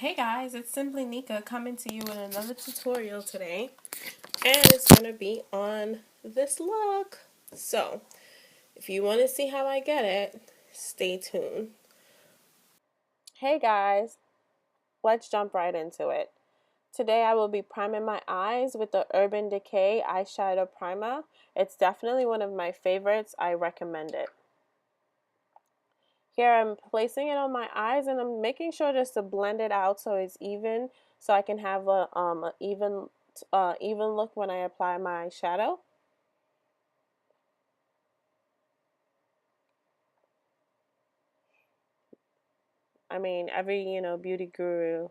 Hey guys, it's Simply Nika coming to you with another tutorial today, and it's going to be on this look. So, if you want to see how I get it, stay tuned. Hey guys, let's jump right into it. Today I will be priming my eyes with the Urban Decay eyeshadow primer. It's definitely one of my favorites. I recommend it. Here I'm placing it on my eyes and I'm making sure just to blend it out so it's even, so I can have a even look when I apply my shadow. I mean, every beauty guru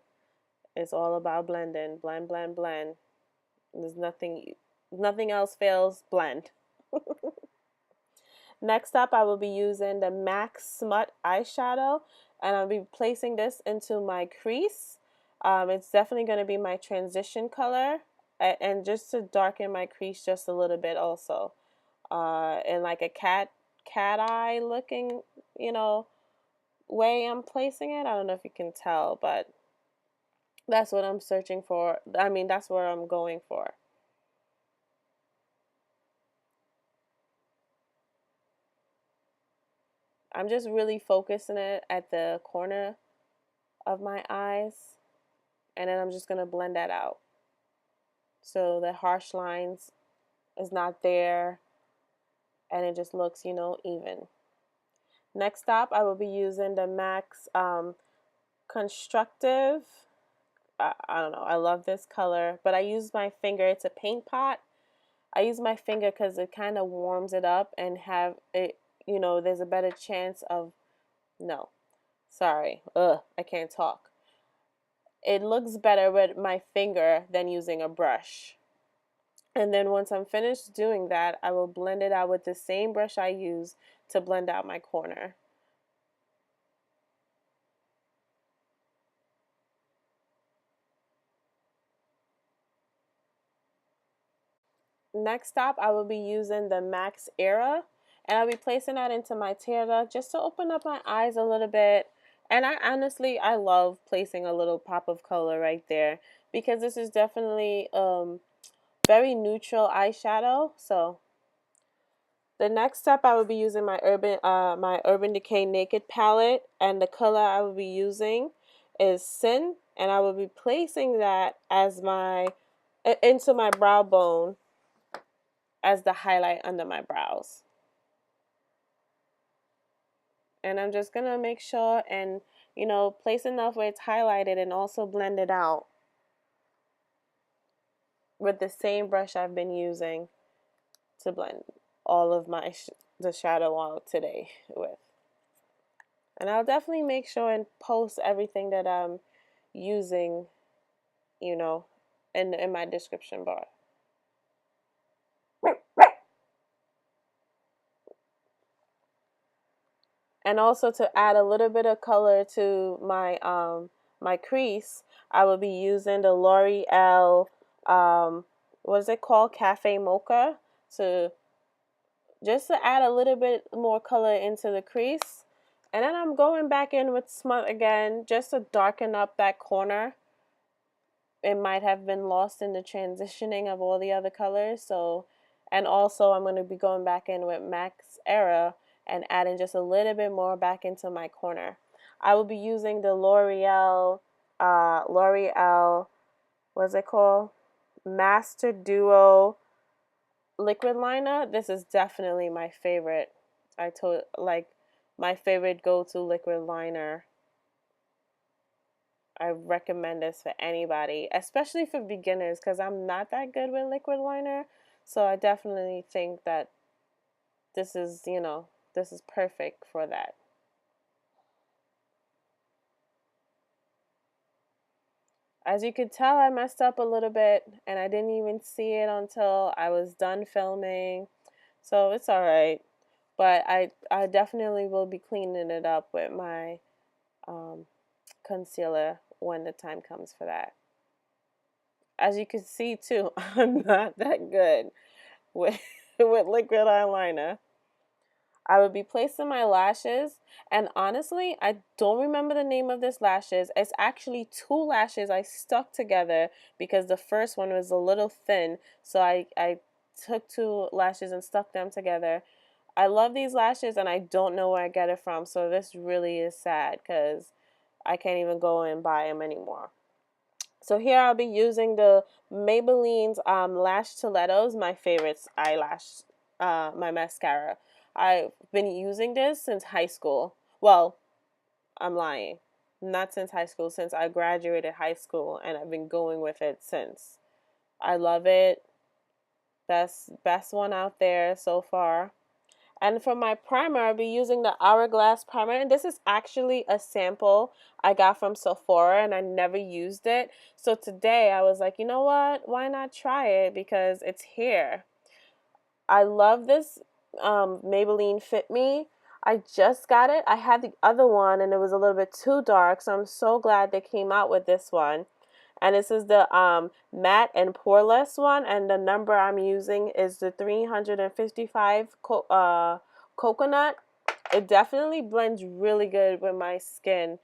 is all about blending, blend, blend, blend. There's nothing else fails, blend. Next up, I will be using the MAC Smut eyeshadow, and I'll be placing this into my crease. It's definitely going to be my transition color, and just to darken my crease just a little bit also, in like a cat eye looking, way I'm placing it. I don't know if you can tell, but that's what I'm searching for. I mean, that's what I'm going for. I'm just really focusing it at the corner of my eyes, and then I'm just going to blend that out so the harsh lines is not there and it just looks, even. Next up, I will be using the MAC's Constructive. I don't know, I love this color, but I use my finger. It's a paint pot. I use my finger because it kind of warms it up and have it, there's a better chance of, no, sorry, I can't talk. It looks better with my finger than using a brush. And then once I'm finished doing that, I will blend it out with the same brush I use to blend out my corner. Next up, I will be using the Max Era, and I'll be placing that into my tear duct just to open up my eyes a little bit. And I love placing a little pop of color right there because this is definitely very neutral eyeshadow. So the next step, I will be using my Urban Decay Naked palette, and the color I will be using is Sin, and I will be placing that as my into my brow bone as the highlight under my brows. And I'm just gonna make sure and place enough where it's highlighted and also blend it out with the same brush I've been using to blend all of the shadow out today with. And I'll definitely make sure and post everything that I'm using, in my description bar. And also to add a little bit of color to my crease, I will be using the L'Oreal what is it called, Cafe Mocha, to just to add a little bit more color into the crease. And then I'm going back in with Smut again just to darken up that corner. It might have been lost in the transitioning of all the other colors. So, and also I'm going to be going back in with Max Era and adding just a little bit more back into my corner. I will be using the L'Oreal, what's it called? Master Duo liquid liner. This is definitely my favorite. My favorite go-to liquid liner. I recommend this for anybody, especially for beginners, because I'm not that good with liquid liner. So I definitely think that this is, this is perfect for that. As you could tell, I messed up a little bit and I didn't even see it until I was done filming. So it's all right. But I definitely will be cleaning it up with my concealer when the time comes for that. As you can see too, I'm not that good with with liquid eyeliner. I would be placing my lashes, and honestly, I don't remember the name of this lashes. It's actually two lashes I stuck together because the first one was a little thin, so I took two lashes and stuck them together. I love these lashes, and I don't know where I get it from, so this really is sad because I can't even go and buy them anymore. So here I'll be using the Maybelline's Lash Stilettos, my favorite eyelash, my mascara. I've been using this since high school. Well, I'm lying. Not since high school, since I graduated high school, and I've been going with it since. I love it. Best one out there so far. And for my primer, I'll be using the Hourglass primer. And this is actually a sample I got from Sephora, and I never used it. So today I was like, you know what? Why not try it? Because it's here. I love this Maybelline Fit Me. I just got it. I had the other one, and it was a little bit too dark. So I'm so glad they came out with this one. And this is the matte and poreless one, and the number I'm using is the 355 coconut. It definitely blends really good with my skin.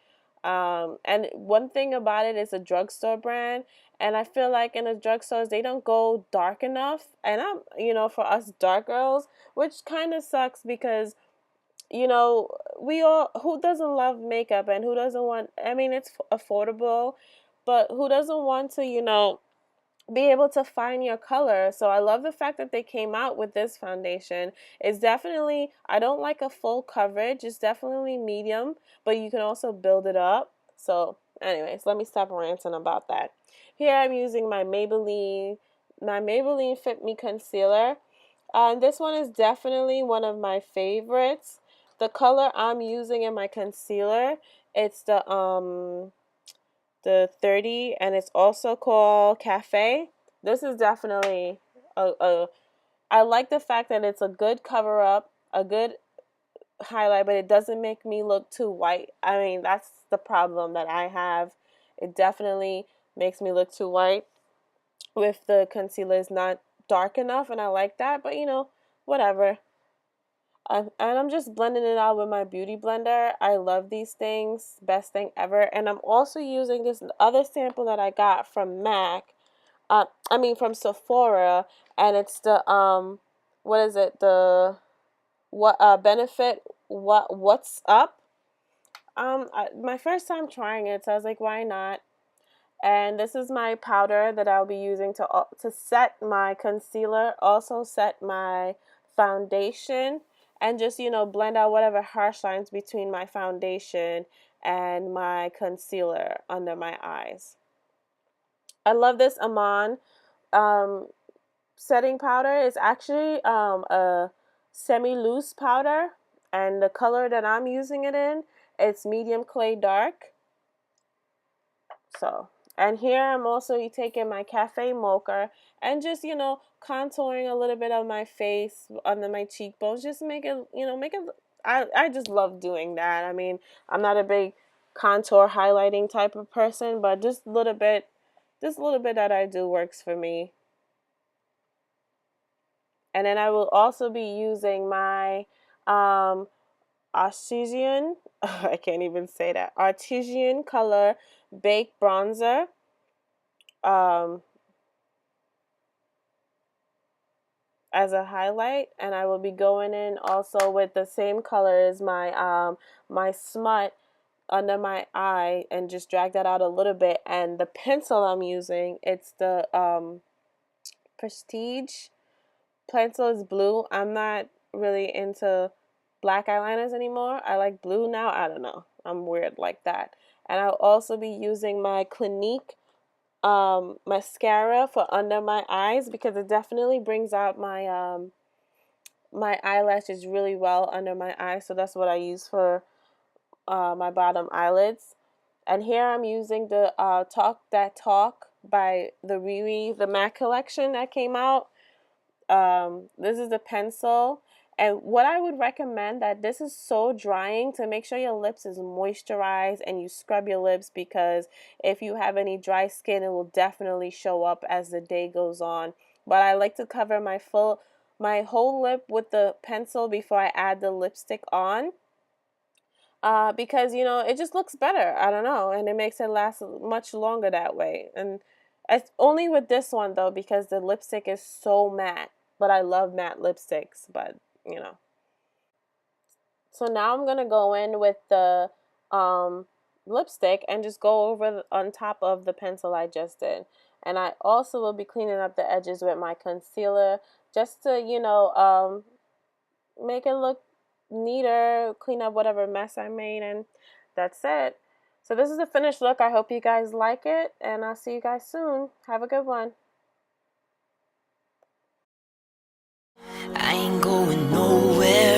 And one thing about it is a drugstore brand, and I feel like in the drugstores they don't go dark enough, and for us dark girls, which kind of sucks because we all, who doesn't love makeup, and who doesn't want, I mean, it's affordable, but who doesn't want to, be able to find your color? So I love the fact that they came out with this foundation. It's definitely, I don't like a full coverage. It's definitely medium, but you can also build it up. So anyways, let me stop ranting about that. Here I'm using my Maybelline Fit Me concealer. This one is definitely one of my favorites. The color I'm using in my concealer, it's the 30, and it's also called Cafe. This is definitely I like the fact that it's a good cover up, a good highlight, but it doesn't make me look too white. I mean, that's the problem that I have. It definitely makes me look too white with the concealer is not dark enough, and I like that, but whatever. And I'm just blending it out with my beauty blender. I love these things. Best thing ever. And I'm also using this other sample that I got from from Sephora, and it's the what is it? The Benefit What's Up. My first time trying it, so I was like, why not? And this is my powder that I'll be using to set my concealer, also set my foundation, and just blend out whatever harsh lines between my foundation and my concealer under my eyes. I love this Iman um, setting powder. It's actually a semi-loose powder, and the color that I'm using it in, it's medium clay dark. So, and here I'm also taking my Cafe Mocha and just, contouring a little bit of my face under my cheekbones. Just make it, I just love doing that. I mean, I'm not a big contour highlighting type of person, but just a little bit that I do works for me. And then I will also be using my artisan, I can't even say that, artisan color baked bronzer. Um, as a highlight, and I will be going in also with the same color as my Smut under my eye, and just drag that out a little bit. And the pencil I'm using, it's the Prestige pencil. Is blue. I'm not really into black eyeliners anymore. I like blue now. I don't know, I'm weird like that. And I'll also be using my Clinique mascara for under my eyes, because it definitely brings out my eyelashes really well under my eyes. So that's what I use for my bottom eyelids. And here I'm using the Talk That Talk by the Riri, the matte collection that came out. This is the pencil. And what I would recommend, that this is so drying, to make sure your lips is moisturized and you scrub your lips, because if you have any dry skin, it will definitely show up as the day goes on. But I like to cover my whole lip with the pencil before I add the lipstick on. Because, you know, it just looks better. I don't know. And it makes it last much longer that way. And it's only with this one, though, because the lipstick is so matte. But I love matte lipsticks. But, you know. So now I'm going to go in with the lipstick and just go over on top of the pencil I just did. And I also will be cleaning up the edges with my concealer just to, you know, make it look neater, clean up whatever mess I made, and that's it. So this is the finished look. I hope you guys like it, and I'll see you guys soon. Have a good one. I ain't going nowhere.